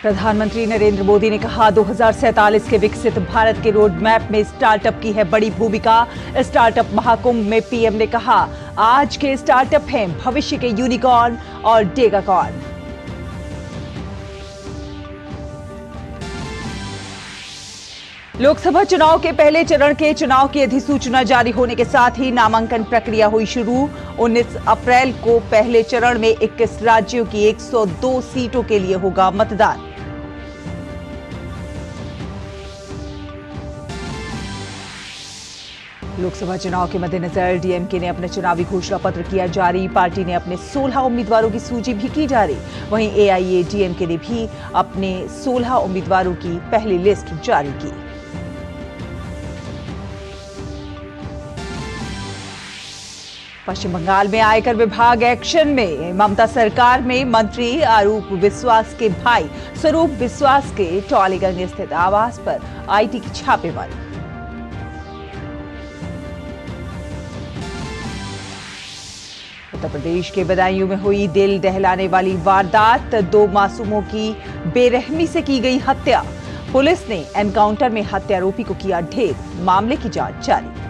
प्रधानमंत्री नरेंद्र मोदी ने कहा 2047 के विकसित भारत के रोड मैप में स्टार्टअप की है बड़ी भूमिका। स्टार्टअप महाकुंभ में पीएम ने कहा आज के स्टार्टअप हैं भविष्य के यूनिकॉर्न और डेकाकॉर्न। लोकसभा चुनाव के पहले चरण के चुनाव की अधिसूचना जारी होने के साथ ही नामांकन प्रक्रिया हुई शुरू। 19 अप्रैल को पहले चरण में 21 राज्यों की 102 सीटों के लिए होगा मतदान। लोकसभा चुनाव के मद्देनजर डीएमके ने अपना चुनावी घोषणा पत्र किया जारी। पार्टी ने अपने 16 उम्मीदवारों की सूची भी की जारी। वहीं एआईएडीएमके ने भी अपने 16 उम्मीदवारों की पहली लिस्ट जारी की। पश्चिम बंगाल में आयकर विभाग एक्शन में। ममता सरकार में मंत्री आरूप विश्वास के भाई स्वरूप विश्वास के टॉलीगंज स्थित आवास पर आईटी की छापेमारी। उत्तर प्रदेश के बदायूं में हुई दिल दहलाने वाली वारदात। 2 मासूमों की बेरहमी से की गई हत्या। पुलिस ने एनकाउंटर में हत्यारोपी को किया ढेर। मामले की जांच जारी।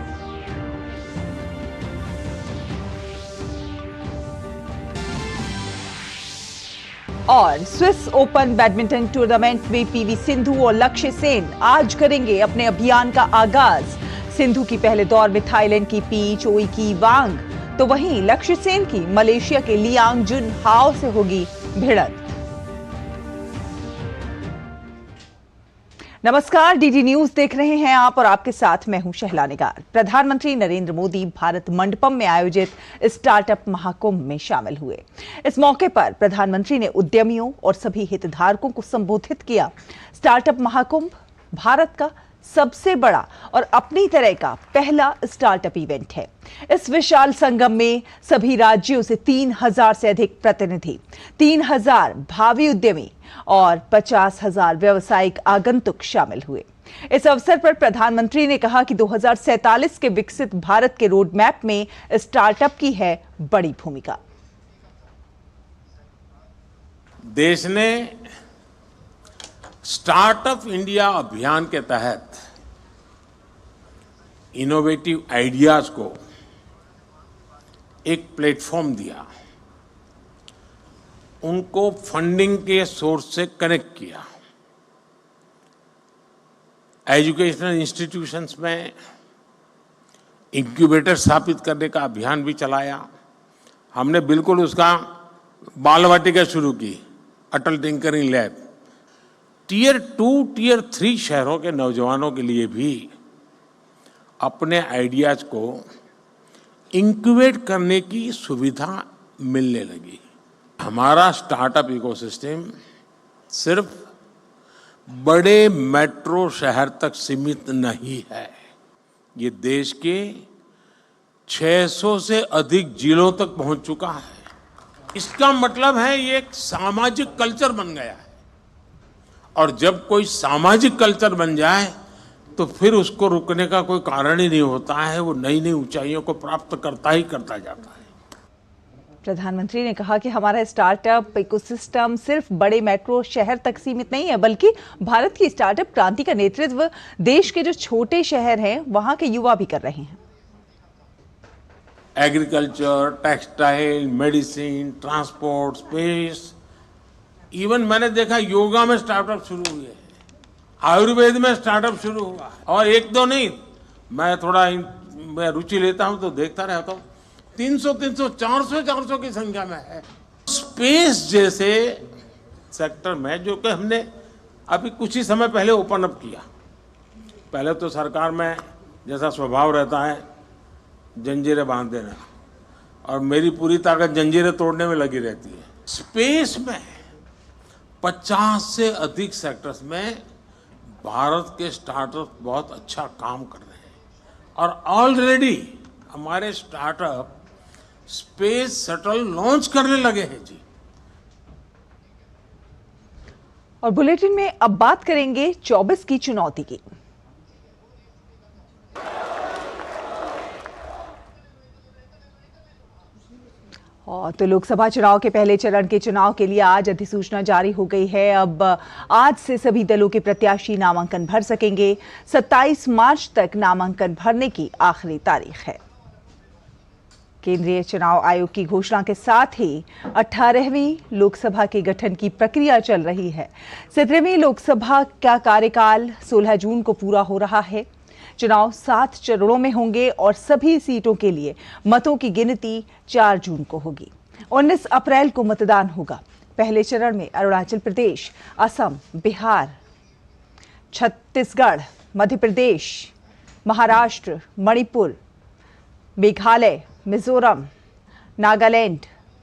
और स्विस ओपन बैडमिंटन टूर्नामेंट में पीवी सिंधु और लक्ष्य सेन आज करेंगे अपने अभियान का आगाज। सिंधु की पहले दौर में थाईलैंड की पी चोई की वांग, तो वहीं लक्ष्य सेन की मलेशिया के लियांग जुन हाओ से होगी भिड़ंत। नमस्कार, डीडी न्यूज देख रहे हैं आप और आपके साथ मैं हूं शहला निगार। प्रधानमंत्री नरेंद्र मोदी भारत मंडपम में आयोजित स्टार्टअप महाकुंभ में शामिल हुए। इस मौके पर प्रधानमंत्री ने उद्यमियों और सभी हितधारकों को संबोधित किया। स्टार्टअप महाकुंभ भारत का सबसे बड़ा और अपनी तरह का पहला स्टार्टअप इवेंट है। इस विशाल संगम में सभी राज्यों से 3000 से अधिक प्रतिनिधि, 3000 भावी उद्यमी और 50,000 व्यावसायिक आगंतुक शामिल हुए। इस अवसर पर प्रधानमंत्री ने कहा कि 2047 के विकसित भारत के रोड मैप में स्टार्टअप की है बड़ी भूमिका। देश ने स्टार्टअप इंडिया अभियान के तहत इनोवेटिव आइडियाज को एक प्लेटफॉर्म दिया, उनको फंडिंग के सोर्स से कनेक्ट किया। एजुकेशनल इंस्टीट्यूशंस में इंक्यूबेटर स्थापित करने का अभियान भी चलाया। हमने बिल्कुल उसका बाल वाटिका शुरू की, अटल टिंकरिंग लैब। टियर 2, टियर 3 शहरों के नौजवानों के लिए भी अपने आइडियाज को इंक्यूबेट करने की सुविधा मिलने लगी। हमारा स्टार्टअप इकोसिस्टम सिर्फ बड़े मेट्रो शहर तक सीमित नहीं है, ये देश के 600 से अधिक जिलों तक पहुंच चुका है। इसका मतलब है ये एक सामाजिक कल्चर बन गया है, और जब कोई सामाजिक कल्चर बन जाए तो फिर उसको रुकने का कोई कारण ही नहीं होता है। वो नई नई ऊंचाइयों को प्राप्त करता ही करता जाता है। प्रधानमंत्री ने कहा कि हमारा स्टार्टअप इकोसिस्टम सिर्फ बड़े मेट्रो शहर तक सीमित नहीं है, बल्कि भारत की स्टार्टअप क्रांति का नेतृत्व देश के जो छोटे शहर हैं वहां के युवा भी कर रहे हैं। Agriculture, textile, medicine, transport, space, even मैंने देखा योगा में स्टार्टअप शुरू हुए हैं, आयुर्वेद में स्टार्टअप शुरू हुआ है। और एक दो नहीं, मैं थोड़ा मैं रुचि लेता हूं तो देखता रहता हूं। 300, 400 की संख्या में है। स्पेस जैसे सेक्टर में जो कि हमने अभी कुछ ही समय पहले ओपन अप किया। पहले तो सरकार में जैसा स्वभाव रहता है जंजीरें बांध देना, और मेरी पूरी ताकत जंजीरें तोड़ने में लगी रहती है। स्पेस में 50 से अधिक सेक्टर्स में भारत के स्टार्टअप बहुत अच्छा काम कर रहे हैं, और ऑलरेडी हमारे स्टार्टअप स्पेस शटल लॉन्च करने लगे हैं जी। और बुलेटिन में अब बात करेंगे 24 की चुनौती की। और तो लोकसभा चुनाव के पहले चरण के चुनाव के लिए आज अधिसूचना जारी हो गई है। अब आज से सभी दलों के प्रत्याशी नामांकन भर सकेंगे। 27 मार्च तक नामांकन भरने की आखिरी तारीख है। केंद्रीय चुनाव आयोग की घोषणा के साथ ही 18वीं लोकसभा के गठन की प्रक्रिया चल रही है। 17वीं लोकसभा का कार्यकाल 16 जून को पूरा हो रहा है। चुनाव 7 चरणों में होंगे और सभी सीटों के लिए मतों की गिनती 4 जून को होगी। 19 अप्रैल को मतदान होगा। पहले चरण में अरुणाचल प्रदेश, असम, बिहार, छत्तीसगढ़, मध्य प्रदेश, महाराष्ट्र, मणिपुर, मेघालय, मिजोरम, नागालैंड,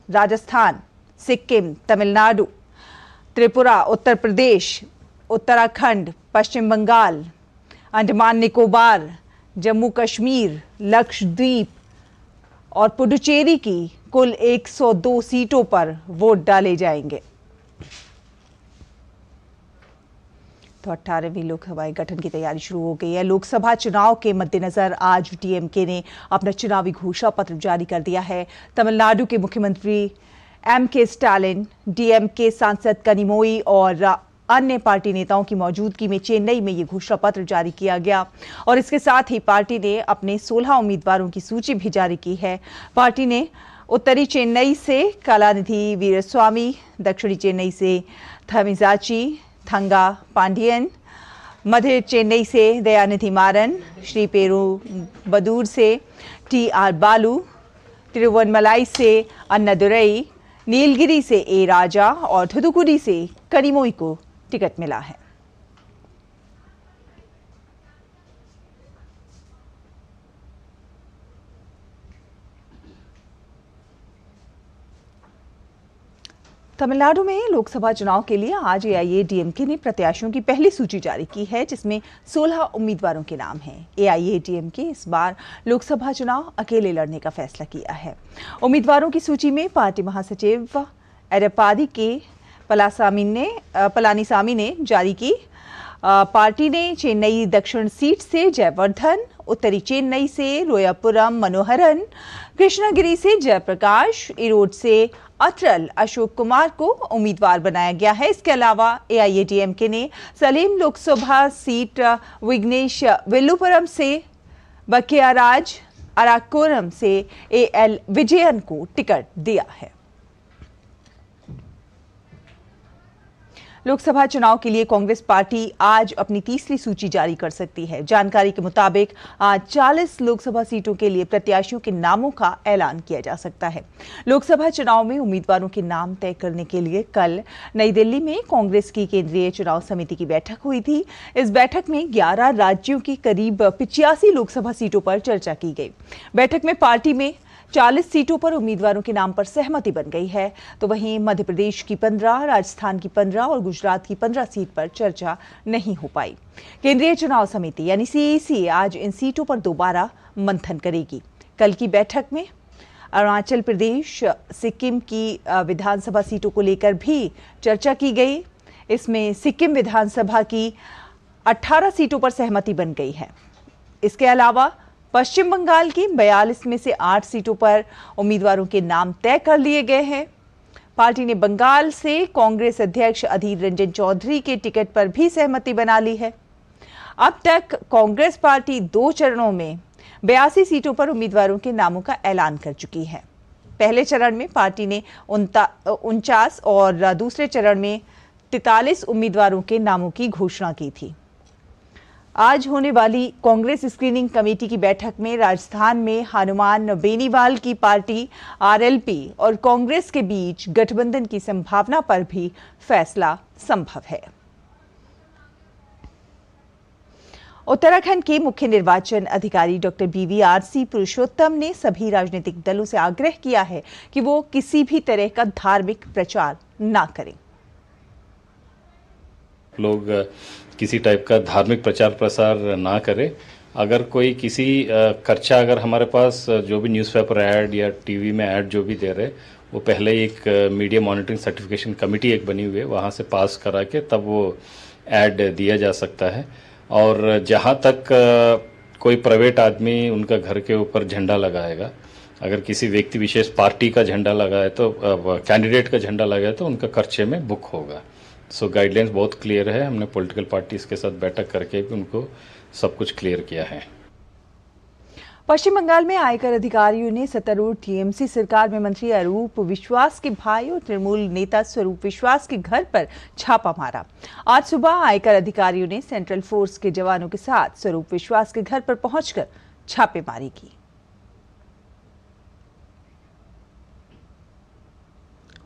राजस्थान, सिक्किम, तमिलनाडु, त्रिपुरा, उत्तर प्रदेश, उत्तराखंड, पश्चिम बंगाल, अंडमान निकोबार, जम्मू कश्मीर, लक्षद्वीप और पुडुचेरी की कुल 102 सीटों पर वोट डाले जाएंगे। तो 18वीं लोकसभा गठन की तैयारी शुरू हो गई है। लोकसभा चुनाव के मद्देनजर आज डीएमके ने अपना चुनावी घोषणा पत्र जारी कर दिया है। तमिलनाडु के मुख्यमंत्री एम.के. स्टालिन, डीएमके सांसद कनिमोई और अन्य पार्टी नेताओं की मौजूदगी में चेन्नई में ये घोषणा पत्र जारी किया गया और इसके साथ ही पार्टी ने अपने 16 उम्मीदवारों की सूची भी जारी की है। पार्टी ने उत्तरी चेन्नई से कलानिधि वीरस्वामी, दक्षिणी चेन्नई से थमिजाची थंगा पांडियन, मध्य चेन्नई से दयानिधि मारन, श्री पेरुबदूर से टी.आर. बालू, तिरुवनमलाई से अन्नादुरई, नीलगिरी से ए. राजा और थुथुकुडी से कनिमोई को टिकट मिला है। तमिलनाडु में लोकसभा चुनाव के लिए आज एआईएडीएमके ने प्रत्याशियों की पहली सूची जारी की है, जिसमें 16 उम्मीदवारों के नाम हैं। एआईएडीएमके इस बार लोकसभा चुनाव अकेले लड़ने का फैसला किया है। उम्मीदवारों की सूची में पार्टी महासचिव एडप्पाडी के पलानीसामी ने जारी की। पार्टी ने चेन्नई दक्षिण सीट से जयवर्धन, उत्तरी चेन्नई से रोयापुरम मनोहरन, कृष्णगिरी से जयप्रकाश, इरोड से अत्रल अशोक कुमार को उम्मीदवार बनाया गया है। इसके अलावा एआईएडीएमके ने सलेम लोकसभा सीट विघ्नेश विल्लुपुरम से बकियाराज, अराकोनम से एएल विजयन को टिकट दिया है। लोकसभा चुनाव के लिए कांग्रेस पार्टी आज अपनी तीसरी सूची जारी कर सकती है। जानकारी के मुताबिक आज 40 लोकसभा सीटों के लिए प्रत्याशियों के नामों का ऐलान किया जा सकता है। लोकसभा चुनाव में उम्मीदवारों के नाम तय करने के लिए कल नई दिल्ली में कांग्रेस की केंद्रीय चुनाव समिति की बैठक हुई थी। इस बैठक में 11 राज्यों की करीब 85 लोकसभा सीटों पर चर्चा की गई। बैठक में पार्टी में 40 सीटों पर उम्मीदवारों के नाम पर सहमति बन गई है, तो वहीं मध्य प्रदेश की 15, राजस्थान की 15 और गुजरात की 15 सीट पर चर्चा नहीं हो पाई। केंद्रीय चुनाव समिति यानी सीईसी आज इन सीटों पर दोबारा मंथन करेगी। कल की बैठक में अरुणाचल प्रदेश, सिक्किम की विधानसभा सीटों को लेकर भी चर्चा की गई। इसमें सिक्किम विधानसभा की 18 सीटों पर सहमति बन गई है। इसके अलावा पश्चिम बंगाल की 42 में से 8 सीटों पर उम्मीदवारों के नाम तय कर लिए गए हैं। पार्टी ने बंगाल से कांग्रेस अध्यक्ष अधीर रंजन चौधरी के टिकट पर भी सहमति बना ली है। अब तक कांग्रेस पार्टी 2 चरणों में 82 सीटों पर उम्मीदवारों के नामों का ऐलान कर चुकी है। पहले चरण में पार्टी ने 49 और दूसरे चरण में 43 उम्मीदवारों के नामों की घोषणा की थी। आज होने वाली कांग्रेस स्क्रीनिंग कमेटी की बैठक में राजस्थान में हनुमान बेनीवाल की पार्टी आरएलपी और कांग्रेस के बीच गठबंधन की संभावना पर भी फैसला संभव है। उत्तराखंड के मुख्य निर्वाचन अधिकारी डॉक्टर बीवीआरसी पुरुषोत्तम ने सभी राजनीतिक दलों से आग्रह किया है कि वो किसी भी तरह का धार्मिक प्रचार न करें। लोग किसी टाइप का धार्मिक प्रचार प्रसार ना करें। अगर कोई किसी खर्चा अगर हमारे पास जो भी न्यूज़पेपर ऐड या टीवी में ऐड जो भी दे रहे, वो पहले एक मीडिया मॉनिटरिंग सर्टिफिकेशन कमेटी एक बनी हुई है, वहाँ से पास करा के तब वो ऐड दिया जा सकता है। और जहाँ तक कोई प्राइवेट आदमी उनका घर के ऊपर झंडा लगाएगा, अगर किसी व्यक्ति विशेष पार्टी का झंडा लगा है तो कैंडिडेट का झंडा लगा है तो उनका खर्चे में बुक होगा। सो गाइडलाइंस बहुत क्लियर है। हमने पॉलिटिकल पार्टीज के साथ बैठक करके भी उनको सब कुछ क्लियर किया है। पश्चिम बंगाल में आयकर अधिकारियों ने सत्तारूढ़ टीएमसी सरकार में मंत्री अरूप विश्वास के भाई और तृणमूल नेता स्वरूप विश्वास के घर पर छापा मारा। आज सुबह आयकर अधिकारियों ने सेंट्रल फोर्स के जवानों के साथ स्वरूप विश्वास के घर पर पहुंचकर छापेमारी की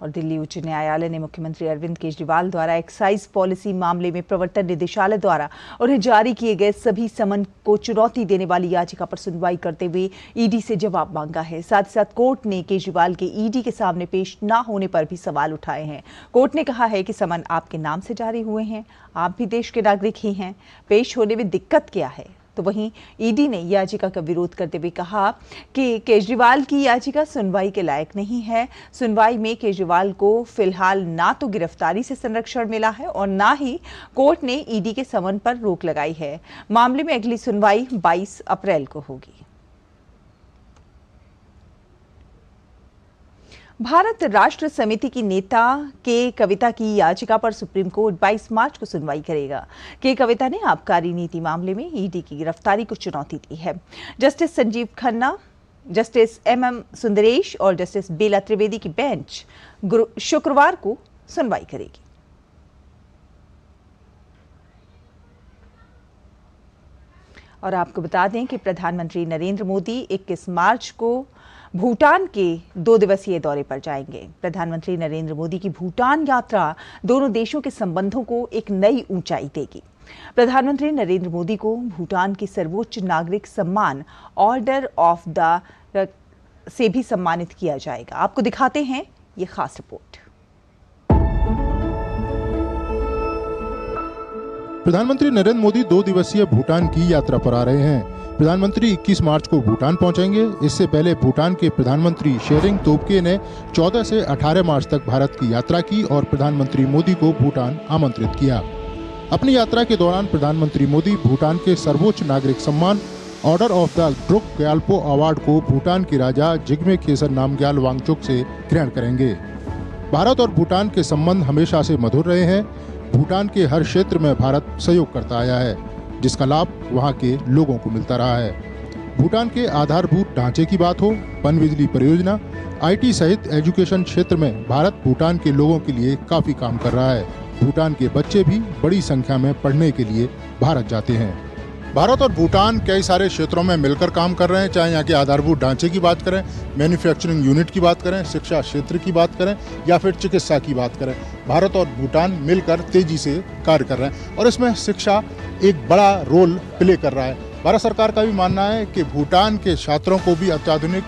और दिल्ली उच्च न्यायालय ने मुख्यमंत्री अरविंद केजरीवाल द्वारा एक्साइज पॉलिसी मामले में प्रवर्तन निदेशालय द्वारा उन्हें जारी किए गए सभी समन को चुनौती देने वाली याचिका पर सुनवाई करते हुए ईडी से जवाब मांगा है। साथ ही साथ कोर्ट ने केजरीवाल के ईडी के सामने पेश न होने पर भी सवाल उठाए हैं। कोर्ट ने कहा है कि समन आपके नाम से जारी हुए हैं, आप भी देश के नागरिक ही हैं, पेश होने में दिक्कत क्या है। तो वहीं ईडी ने याचिका का विरोध करते हुए कहा कि केजरीवाल की याचिका सुनवाई के लायक नहीं है। सुनवाई में केजरीवाल को फिलहाल ना तो गिरफ्तारी से संरक्षण मिला है और ना ही कोर्ट ने ईडी के समन पर रोक लगाई है। मामले में अगली सुनवाई 22 अप्रैल को होगी। भारत राष्ट्र समिति की नेता के कविता की याचिका पर सुप्रीम कोर्ट 22 मार्च को सुनवाई करेगा। के कविता ने आबकारी नीति मामले में ईडी की गिरफ्तारी को चुनौती दी है। Justice Sanjiv Khanna, justice MM Sundresh और जस्टिस बेला त्रिवेदी की बेंच शुक्रवार को सुनवाई करेगी। और आपको बता दें कि प्रधानमंत्री नरेंद्र मोदी 21 मार्च को भूटान के 2 दिवसीय दौरे पर जाएंगे। प्रधानमंत्री नरेंद्र मोदी की भूटान यात्रा दोनों देशों के संबंधों को एक नई ऊंचाई देगी। प्रधानमंत्री नरेंद्र मोदी को भूटान की सर्वोच्च नागरिक सम्मान ऑर्डर ऑफ द से भी सम्मानित किया जाएगा। आपको दिखाते हैं ये खास रिपोर्ट। प्रधानमंत्री नरेंद्र मोदी 2 दिवसीय भूटान की यात्रा पर आ रहे हैं। प्रधानमंत्री 21 मार्च को भूटान पहुंचेंगे। इससे पहले भूटान के प्रधानमंत्री शेरिंग तोब्गे ने 14 से 18 मार्च तक भारत की यात्रा की और प्रधानमंत्री मोदी को भूटान आमंत्रित किया। अपनी यात्रा के दौरान प्रधानमंत्री मोदी भूटान के सर्वोच्च नागरिक सम्मान order of the Druk Gyalpo award को भूटान के राजा जिग्मे खेसर नामग्याल वांगचुक से ग्रहण करेंगे। भारत और भूटान के संबंध हमेशा से मधुर रहे हैं। भूटान के हर क्षेत्र में भारत सहयोग करता आया है, जिसका लाभ वहां के लोगों को मिलता रहा है। भूटान के आधारभूत ढांचे की बात हो, पनबिजली परियोजना, आईटी सहित एजुकेशन क्षेत्र में भारत भूटान के लोगों के लिए काफी काम कर रहा है। भूटान के बच्चे भी बड़ी संख्या में पढ़ने के लिए भारत जाते हैं। भारत और भूटान कई सारे क्षेत्रों में मिलकर काम कर रहे हैं, चाहे यहाँ के आधारभूत ढांचे की बात करें, मैन्युफैक्चरिंग यूनिट की बात करें, शिक्षा क्षेत्र की बात करें या फिर चिकित्सा की बात करें। भारत और भूटान मिलकर तेजी से कार्य कर रहे हैं और इसमें शिक्षा एक बड़ा रोल प्ले कर रहा है। भारत सरकार का भी मानना है कि भूटान के छात्रों को भी अत्याधुनिक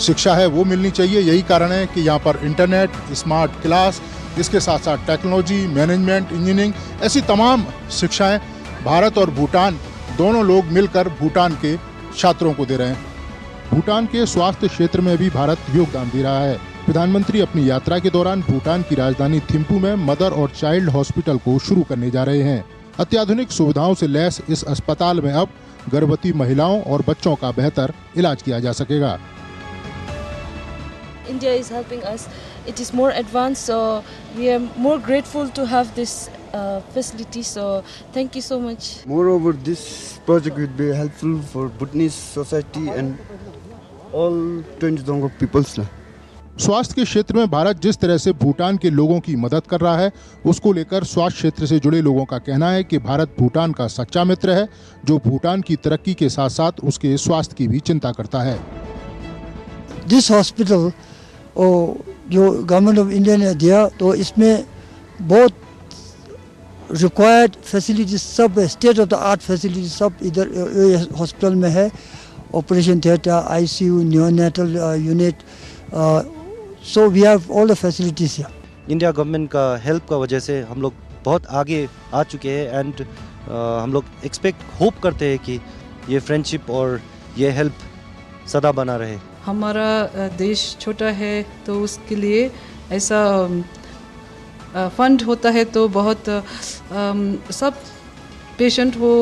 शिक्षा है वो मिलनी चाहिए। यही कारण है कि यहाँ पर इंटरनेट, स्मार्ट क्लास, इसके साथ साथ टेक्नोलॉजी, मैनेजमेंट, इंजीनियरिंग, ऐसी तमाम शिक्षाएं भारत और भूटान दोनों लोग मिलकर भूटान के छात्रों को दे रहे हैं। भूटान के स्वास्थ्य क्षेत्र में भी भारत योगदान दे रहा है। प्रधानमंत्री अपनी यात्रा के दौरान भूटान की राजधानी थिम्पू में मदर और चाइल्ड हॉस्पिटल को शुरू करने जा रहे हैं। अत्याधुनिक सुविधाओं से लैस इस अस्पताल में अब गर्भवती महिलाओं और बच्चों का बेहतर इलाज किया जा सकेगा। India is helping us. It is more advanced, so we are more grateful to have this facility. So thank you so much. Moreover, this project will be helpful for Bhutanese society and all 20 peoples. स्वास्थ्य के क्षेत्र में भारत जिस तरह से भूटान के लोगों की मदद कर रहा है, उसको लेकर स्वास्थ्य क्षेत्र से जुड़े लोगों का कहना है कि भारत भूटान का सच्चा मित्र है, जो भूटान की तरक्की के साथ साथ उसके स्वास्थ्य की भी चिंता करता है। दिस हॉस्पिटल जो गवर्नमेंट ऑफ इंडिया ने दिया, तो इसमें बहुत रिक्वायर्ड फैसिलिटीज सब state of the art facilities सब इधर हॉस्पिटल में है। Operation theatre, ICU, neonatal unit, so we have all the facilities here. India government का हेल्प का वजह से हम लोग बहुत आगे आ चुके हैं एंड हम लोग होप करते हैं कि ये फ्रेंडशिप और ये हेल्प सदा बना रहे। हमारा देश छोटा है तो उसके लिए ऐसा फंड होता है, तो बहुत सब पेशेंट वो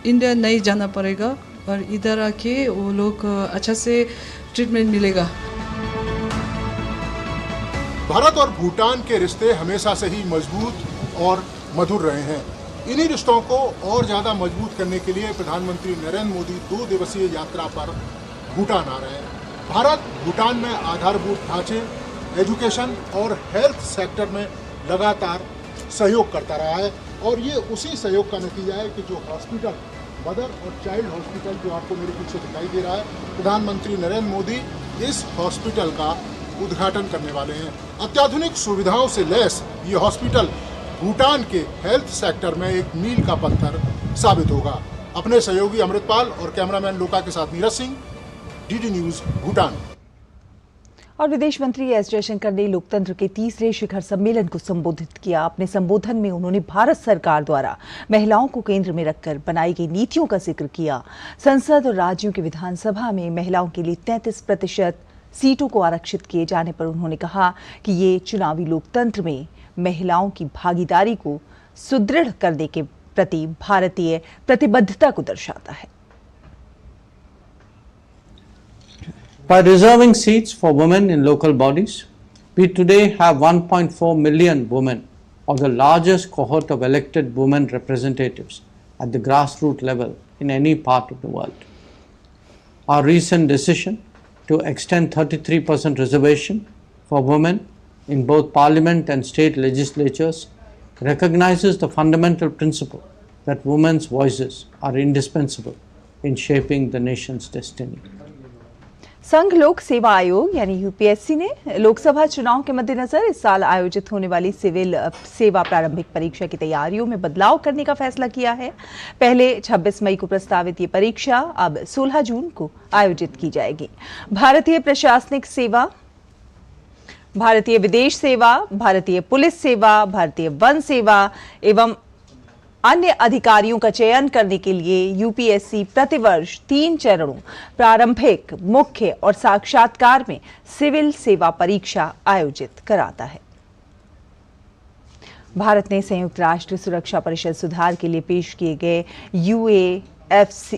इंडिया नहीं जाना पड़ेगा और इधर आके वो लोग अच्छा से ट्रीटमेंट मिलेगा। भारत और भूटान के रिश्ते हमेशा से ही मजबूत और मधुर रहे हैं। इन्हीं रिश्तों को और ज्यादा मजबूत करने के लिए प्रधानमंत्री नरेंद्र मोदी 2 दिवसीय यात्रा पर भूटान आ रहे हैं। भारत भूटान में आधारभूत ढांचे, एजुकेशन और हेल्थ सेक्टर में लगातार सहयोग करता रहा है और ये उसी सहयोग का नतीजा है कि जो हॉस्पिटल, मदर और चाइल्ड हॉस्पिटल जो आपको मेरे पीछे दिखाई दे रहा है, प्रधानमंत्री नरेंद्र मोदी इस हॉस्पिटल का उद्घाटन करने वाले हैं। अत्याधुनिक सुविधाओं से लैस ये हॉस्पिटल भूटान के हेल्थ सेक्टर में एक मील का पत्थर साबित होगा। अपने सहयोगी अमृतपाल और कैमरामैन लोका के साथ नीरज सिंह, डीडी न्यूज, भूटान। और विदेश मंत्री एस जयशंकर ने लोकतंत्र के तीसरे शिखर सम्मेलन को संबोधित किया। अपने संबोधन में उन्होंने भारत सरकार द्वारा महिलाओं को केंद्र में रखकर बनाई गई नीतियों का जिक्र किया। संसद और राज्यों की विधानसभा में महिलाओं के लिए 33% सीटों को आरक्षित किए जाने पर उन्होंने कहा कि ये चुनावी लोकतंत्र में महिलाओं की भागीदारी को सुदृढ़ करने के प्रति भारतीय प्रतिबद्धता को दर्शाता है। By reserving seats for women in local bodies, we today have 1.4 million women, or the largest cohort of elected women representatives at the grassroots level in any part of the world. Our recent decision to extend 33% reservation for women in both parliament and state legislatures recognizes the fundamental principle that women's voices are indispensable in shaping the nation's destiny. संघ लोक सेवा आयोग यानी UPSC ने लोकसभा चुनाव के मद्देनजर इस साल आयोजित होने वाली सिविल सेवा प्रारंभिक परीक्षा की तैयारियों में बदलाव करने का फैसला किया है। पहले 26 मई को प्रस्तावित ये परीक्षा अब 16 जून को आयोजित की जाएगी। भारतीय प्रशासनिक सेवा, भारतीय विदेश सेवा, भारतीय पुलिस सेवा, भारतीय वन सेवा एवं अन्य अधिकारियों का चयन करने के लिए यूपीएससी प्रतिवर्ष 3 चरणों प्रारंभिक, मुख्य और साक्षात्कार में सिविल सेवा परीक्षा आयोजित कराता है। भारत ने संयुक्त राष्ट्र सुरक्षा परिषद सुधार के लिए पेश किए गए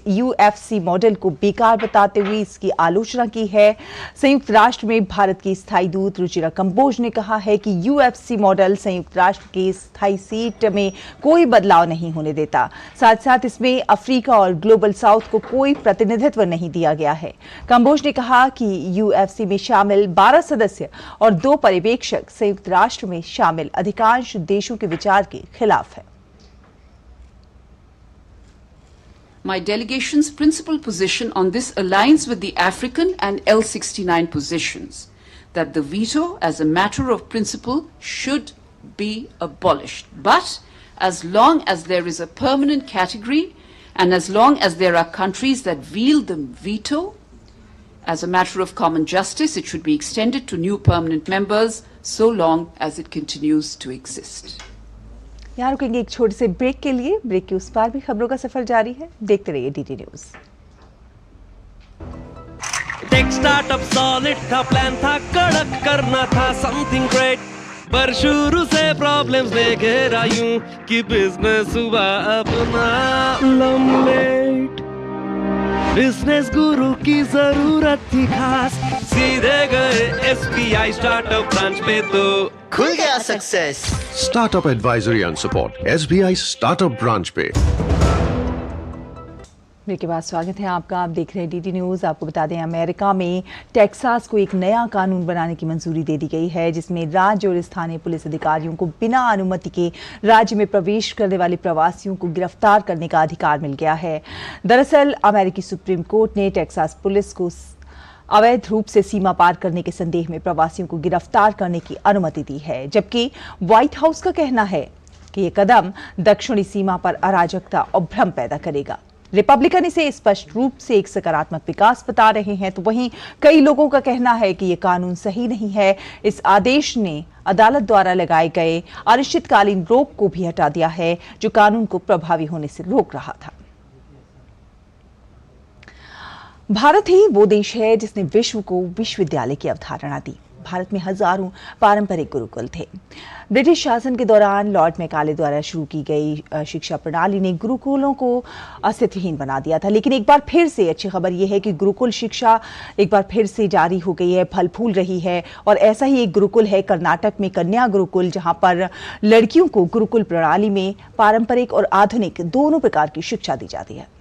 यूएफसी मॉडल को बेकार बताते हुए इसकी आलोचना की है। संयुक्त राष्ट्र में भारत की स्थायी दूत रुचिरा कंबोज ने कहा है कि यूएफसी मॉडल संयुक्त राष्ट्र के स्थायी सीट में कोई बदलाव नहीं होने देता। साथ साथ इसमें अफ्रीका और ग्लोबल साउथ को कोई प्रतिनिधित्व नहीं दिया गया है। कंबोज ने कहा कि यूएफसी में शामिल 12 सदस्य और 2 पर्यवेक्षक संयुक्त राष्ट्र में शामिल अधिकांश देशों के विचार के खिलाफ है। My delegation's principal position on this aligns with the African and L69 positions, that the veto as a matter of principle should be abolished. But as long as there is a permanent category and as long as there are countries that wield the veto, as a matter of common justice, it should be extended to new permanent members so long as it continues to exist. यहाँ रुकेंगे एक छोटे से break के लिए। Break के उस पार भी खबरों का सफर जारी है। देखते रहिए DD news. Tech startup solid था, प्लान था कड़क, करना था समथिंग ग्रेट, पर शुरू से प्रॉब्लम्स ने घेरा यूं कि बिजनेस हुआ अपना लम्बेट। बिजनेस गुरु की जरूरत थी खास, सीधे गए एसबीआई स्टार्टअप ब्रांच पे तो खुल गया success. Startup advisory and support SBI startup branch पे। ब्रेक के बाद स्वागत है आपका। आप देख रहे हैं डीडी न्यूज। आपको बता दें, अमेरिका में टेक्सास को एक नया कानून बनाने की मंजूरी दे दी गई है, जिसमें राज्य और स्थानीय पुलिस अधिकारियों को बिना अनुमति के राज्य में प्रवेश करने वाले प्रवासियों को गिरफ्तार करने का अधिकार मिल गया है। दरअसल अमेरिकी सुप्रीम कोर्ट ने टेक्सास पुलिस को अवैध रूप से सीमा पार करने के संदेह में प्रवासियों को गिरफ्तार करने की अनुमति दी है, जबकि व्हाइट हाउस का कहना है कि यह कदम दक्षिणी सीमा पर अराजकता और भ्रम पैदा करेगा। रिपब्लिकन इसे स्पष्ट रूप से एक सकारात्मक विकास बता रहे हैं, तो वहीं कई लोगों का कहना है कि यह कानून सही नहीं है। इस आदेश ने अदालत द्वारा लगाए गए अनिश्चितकालीन रोक को भी हटा दिया है, जो कानून को प्रभावी होने से रोक रहा था। भारत ही वो देश है जिसने विश्व को विश्वविद्यालय की अवधारणा दी। भारत में हजारों पारंपरिक गुरुकुल थे। ब्रिटिश शासन के दौरान लॉर्ड मैकाले द्वारा शुरू की गई शिक्षा प्रणाली ने गुरुकुलों को अस्तित्वहीन बना दिया था, लेकिन एक बार फिर से अच्छी खबर यह है कि गुरुकुल शिक्षा एक बार फिर से जारी हो गई है, फल फूल रही है। और ऐसा ही एक गुरुकुल है कर्नाटक में कन्या गुरुकुल, जहां पर लड़कियों को गुरुकुल प्रणाली में पारंपरिक और आधुनिक दोनों प्रकार की शिक्षा दी जाती है।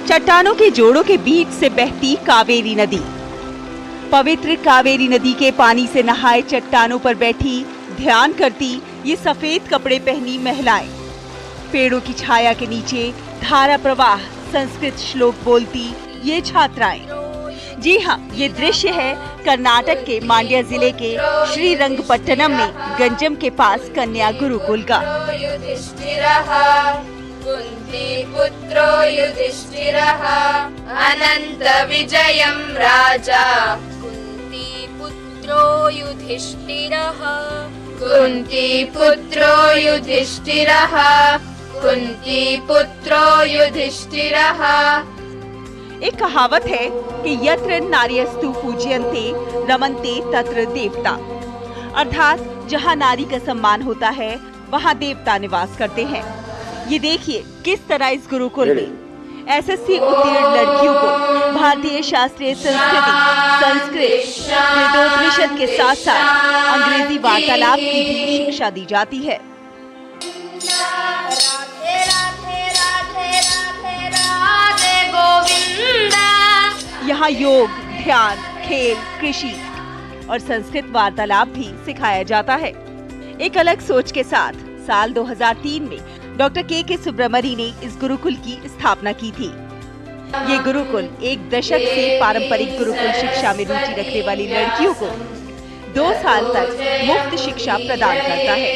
चट्टानों के जोड़ों के बीच से बहती कावेरी नदी। पवित्र कावेरी नदी के पानी से नहाए चट्टानों पर बैठी ध्यान करती ये सफेद कपड़े पहनी महिलाएं, पेड़ों की छाया के नीचे धारा प्रवाह संस्कृत श्लोक बोलती ये छात्राएं। जी हाँ, ये दृश्य है कर्नाटक के मांड्या जिले के श्रीरंगपट्टनम में गंजम के पास कन्या गुरुकुल का। कुंती पुत्रो युधिष्ठिरः अनंत विजयं राजा। कुंती पुत्रो युधिष्ठिरः, कुंती पुत्रो युधिष्ठिरः, कुंती पुत्रो युधिष्ठिरः। एक कहावत है कि यत्र नार्यस्तु पूज्यन्ते रमन्ते तत्र देवता, अर्थात जहाँ नारी का सम्मान होता है वहाँ देवता निवास करते हैं। ये देखिए किस तरह इस गुरुकुल में एसएससी उत्तीर्ण लड़कियों को भारतीय शास्त्रीय संस्कृति, संस्कृत, वेदोपनिषद के साथ साथ अंग्रेजी वार्तालाप की भी शिक्षा दी जाती है। राधे राधे राधे राधे राधे गोविंदा। यहाँ योग, ध्यान, खेल, कृषि और संस्कृत वार्तालाप भी सिखाया जाता है। एक अलग सोच के साथ साल 2003 में डॉक्टर के सुब्रमणी ने इस गुरुकुल की स्थापना की थी। ये गुरुकुल एक दशक से पारंपरिक गुरुकुल शिक्षा में रुचि रखने वाली लड़कियों को 2 साल तक मुफ्त शिक्षा प्रदान करता है।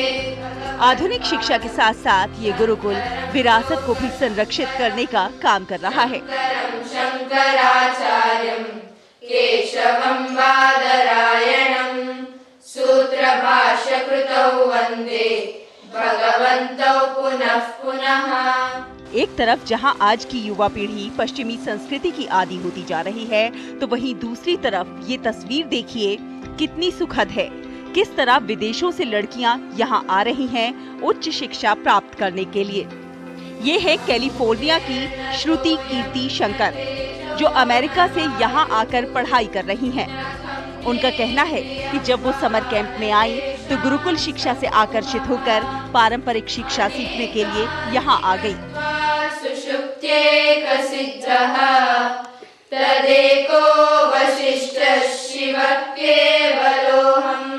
आधुनिक शिक्षा के साथ साथ ये गुरुकुल विरासत को भी संरक्षित करने का काम कर रहा है। शंकराचार्यं केशवं बादरायणं सूत्र भाष्य कृतौ वंदे भगवन्तौ पुनः पुनः। एक तरफ जहां आज की युवा पीढ़ी पश्चिमी संस्कृति की आदी होती जा रही है, तो वहीं दूसरी तरफ ये तस्वीर देखिए कितनी सुखद है। किस तरह विदेशों से लड़कियां यहां आ रही हैं उच्च शिक्षा प्राप्त करने के लिए। ये है कैलिफोर्निया की श्रुति कीर्ति शंकर, जो अमेरिका से यहां आकर पढ़ाई कर रही हैं। उनका कहना है कि जब वो समर कैंप में आई तो गुरुकुल शिक्षा से आकर्षित होकर पारंपरिक शिक्षा सीखने के लिए यहाँ आ गई। तदेको वशिष्ठः शिवः केवलोऽहम्।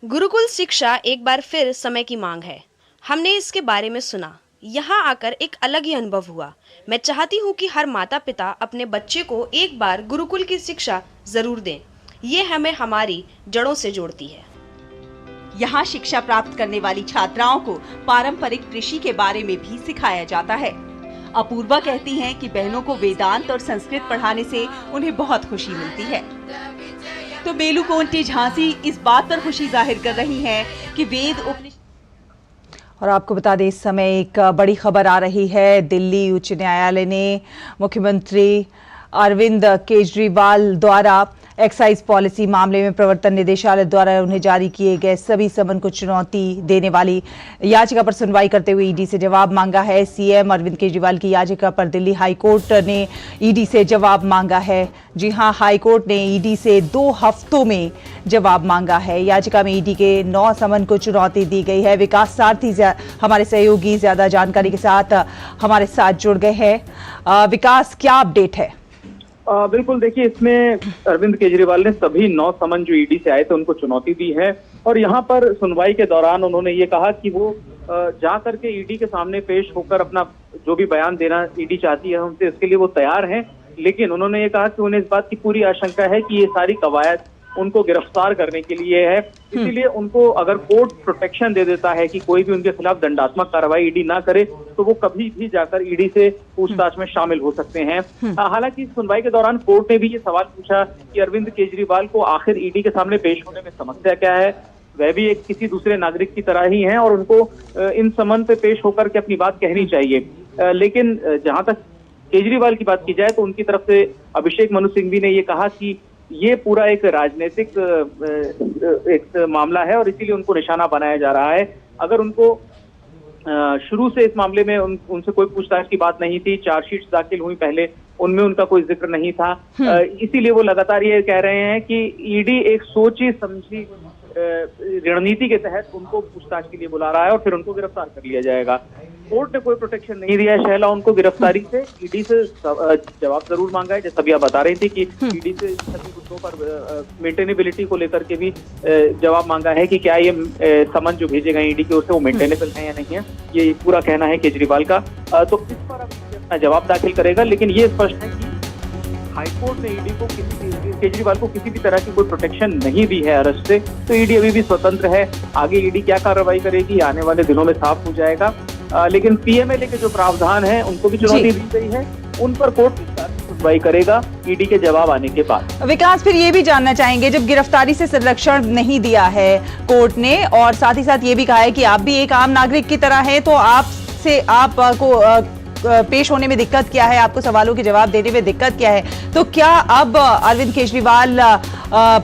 गुरुकुल शिक्षा एक बार फिर समय की मांग है। हमने इसके बारे में सुना, यहाँ आकर एक अलग ही अनुभव हुआ। मैं चाहती हूँ कि हर माता पिता अपने बच्चे को एक बार गुरुकुल की शिक्षा जरूर दें। ये हमें हमारी जड़ों से जोड़ती है। यहाँ शिक्षा प्राप्त करने वाली छात्राओं को पारंपरिक कृषि के बारे में भी सिखाया जाता है। अपूर्वा कहती हैं कि बहनों को वेदांत और संस्कृत पढ़ाने से उन्हें बहुत खुशी मिलती है। तो मेलुकोंटे झांसी इस बात पर खुशी जाहिर कर रही हैं कि वेद उपनिषद। और आपको बता दें, इस समय एक बड़ी खबर आ रही है। दिल्ली उच्च न्यायालय ने मुख्यमंत्री अरविंद केजरीवाल द्वारा एक्साइज पॉलिसी मामले में प्रवर्तन निदेशालय द्वारा उन्हें जारी किए गए सभी समन को चुनौती देने वाली याचिका पर सुनवाई करते हुए ईडी से जवाब मांगा है। सीएम अरविंद केजरीवाल की याचिका पर दिल्ली हाईकोर्ट ने ईडी से जवाब मांगा है। जी हां, हाईकोर्ट ने ईडी से 2 हफ्तों में जवाब मांगा है। याचिका में ईडी के 9 समन को चुनौती दी गई है। विकास सारथी हमारे सहयोगी ज्यादा जानकारी के साथ हमारे साथ जुड़ गए हैं। विकास, क्या अपडेट है? बिल्कुल, देखिए, इसमें अरविंद केजरीवाल ने सभी 9 समन जो ईडी से आए थे उनको चुनौती दी है। और यहाँ पर सुनवाई के दौरान उन्होंने ये कहा कि वो जा करके ईडी के सामने पेश होकर अपना जो भी बयान देना ईडी चाहती है उनसे, उसके लिए वो तैयार हैं। लेकिन उन्होंने ये कहा कि उन्हें इस बात की पूरी आशंका है कि ये सारी कवायद उनको गिरफ्तार करने के लिए है। इसीलिए उनको अगर कोर्ट प्रोटेक्शन दे देता है कि कोई भी उनके खिलाफ दंडात्मक कार्रवाई ईडी ना करे, तो वो कभी भी जाकर ईडी से पूछताछ में शामिल हो सकते हैं। हालांकि सुनवाई के दौरान कोर्ट ने भी ये सवाल पूछा कि अरविंद केजरीवाल को आखिर ईडी के सामने पेश होने में समस्या क्या है। वह भी एक किसी दूसरे नागरिक की तरह ही हैं और उनको इन समन पे पेश होकर के अपनी बात कहनी चाहिए। लेकिन जहां तक केजरीवाल की बात की जाए तो उनकी तरफ से अभिषेक मनु सिंघवी ने ये कहा कि ये पूरा एक राजनीतिक एक मामला है और इसीलिए उनको निशाना बनाया जा रहा है। अगर उनको शुरू से इस मामले में उनसे कोई पूछताछ की बात नहीं थी, चार्जशीट दाखिल हुई पहले, उनमें उनका कोई जिक्र नहीं था, इसीलिए वो लगातार ये कह रहे हैं कि ईडी एक सोची समझी रणनीति के तहत उनको पूछताछ के लिए बुला रहा है और फिर उनको गिरफ्तार कर लिया जाएगा। कोर्ट ने कोई प्रोटेक्शन नहीं दिया है शहला उनको गिरफ्तारी से। ईडी से जवाब जरूर मांगा है, जैसा अभी आप बता रही थी कि ईडी से सभी मुद्दों पर मेंटेनेबिलिटी को लेकर के भी जवाब मांगा है कि क्या ये समन जो भेजे गए ईडी की ओर से वो मेंटेनेबल है या नहीं है, ये पूरा कहना है केजरीवाल का। तो इस पर अब अपना जवाब दाखिल करेगा, लेकिन ये स्पष्ट है कि हाईकोर्ट ने ईडी को केजरीवाल को किसी भी तरह की कोई प्रोटेक्शन नहीं दी है अरेस्ट से, तो ईडी अभी भी स्वतंत्र है। आगे ईडी क्या कार्रवाई करेगी आने वाले दिनों में साफ हो जाएगा। लेकिन पीएमएलए के जो प्रावधान हैं उनको भी चुनौती दी गई है, उन पर कोर्ट सुनवाई करेगा ईडी के जवाब आने के बाद। विकास, फिर ये भी जानना चाहेंगे, जब गिरफ्तारी से संरक्षण नहीं दिया है कोर्ट ने और साथ ही साथ ये भी कहा है कि आप भी एक आम नागरिक की तरह हैं, तो आपको पेश होने में दिक्कत क्या है, आपको सवालों के जवाब देने में दिक्कत क्या है, तो क्या अब अरविंद केजरीवाल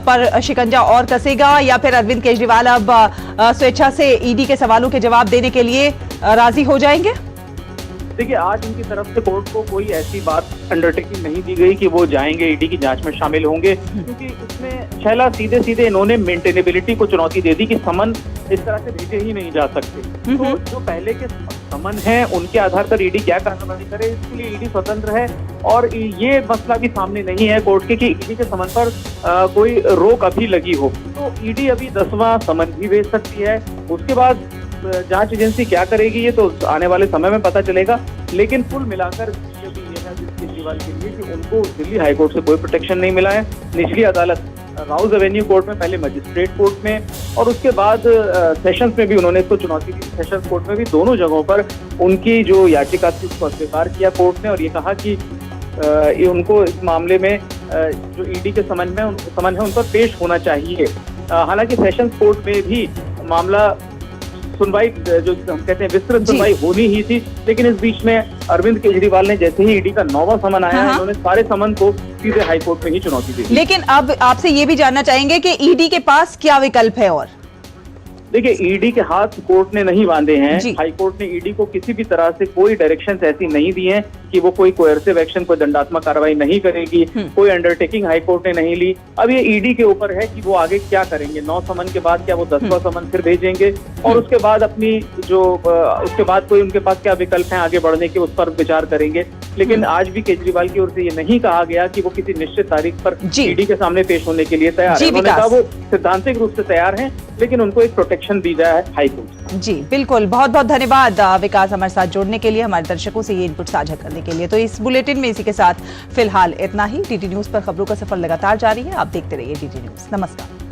पर शिकंजा और कसेगा या फिर अरविंद केजरीवाल अब स्वेच्छा से ईडी के सवालों के जवाब देने के लिए राजी हो जाएंगे? देखिए, आज उनकी तरफ से कोर्ट को कोई ऐसी बात अंडरटेकिंग नहीं दी गई कि वो जाएंगे ईडी की जांच में शामिल होंगे, क्योंकि इसमें शैला सीधे इन्होंने मेंटेनेबिलिटी को चुनौती दे दी कि समन इस तरह से भेजे ही नहीं जा सकते। तो जो पहले के समन है उनके आधार पर ईडी क्या कार्रवाई करे, इसके लिए ईडी स्वतंत्र है और ये मसला भी सामने नहीं है कोर्ट के कि ईडी के समन पर कोई रोक अभी लगी हो। तो ईडी अभी 10वां समन भी भेज सकती है, उसके बाद जांच एजेंसी क्या करेगी ये तो आने वाले समय में पता चलेगा। लेकिन कुल मिलाकर ये है केजरीवाल के लिए कि उनको दिल्ली हाईकोर्ट से कोई प्रोटेक्शन नहीं मिला है। निचली अदालत राउज एवेन्यू कोर्ट में, पहले मजिस्ट्रेट कोर्ट में और उसके बाद सेशंस में भी उन्होंने इसको चुनौती दी। सेशंस कोर्ट में भी दोनों जगहों पर उनकी जो याचिका थी उसको अस्वीकार किया कोर्ट ने और ये कहा कि उनको इस मामले में जो ईडी के समन है उन पर पेश होना चाहिए। हालांकि सेशंस कोर्ट में भी मामला सुनवाई जो हम कहते हैं विस्तृत सुनवाई होनी ही थी, लेकिन इस बीच में अरविंद केजरीवाल ने जैसे ही ईडी का 9वां समन आया, उन्होंने सारे समन को सीधे हाईकोर्ट में ही चुनौती दी। लेकिन अब आपसे ये भी जानना चाहेंगे कि ईडी के पास क्या विकल्प है और देखिए, ईडी के हाथ कोर्ट ने नहीं बांधे हैं। हाईकोर्ट ने ईडी को किसी भी तरह से कोई डायरेक्शंस ऐसी नहीं दी हैं कि वो कोई कोएर्सिव एक्शन, कोई दंडात्मक कार्रवाई नहीं करेगी, कोई अंडरटेकिंग हाईकोर्ट ने नहीं ली। अब ये ईडी के ऊपर है कि वो आगे क्या करेंगे। 9 समन के बाद क्या वो 10वां समन फिर भेजेंगे और उसके बाद अपनी जो उसके बाद कोई उनके पास क्या विकल्प हैं आगे बढ़ने के, उस पर विचार करेंगे। लेकिन आज भी केजरीवाल की ओर से ये नहीं कहा गया कि वो किसी निश्चित तारीख पर ईडी के सामने पेश होने के लिए तैयार है। उन्होंने कहा वो सैद्धांतिक रूप से तैयार हैं, लेकिन उनको एक प्रोटेक्शन दी जाए हाईकोर्ट। जी बिल्कुल, बहुत बहुत धन्यवाद विकास हमारे साथ जुड़ने के लिए, हमारे दर्शकों से ये इनपुट साझा करने के लिए। तो इस बुलेटिन में इसी के साथ फिलहाल इतना ही। डीडी न्यूज पर खबरों का सफर लगातार जारी है, आप देखते रहिए डीडी न्यूज। नमस्कार।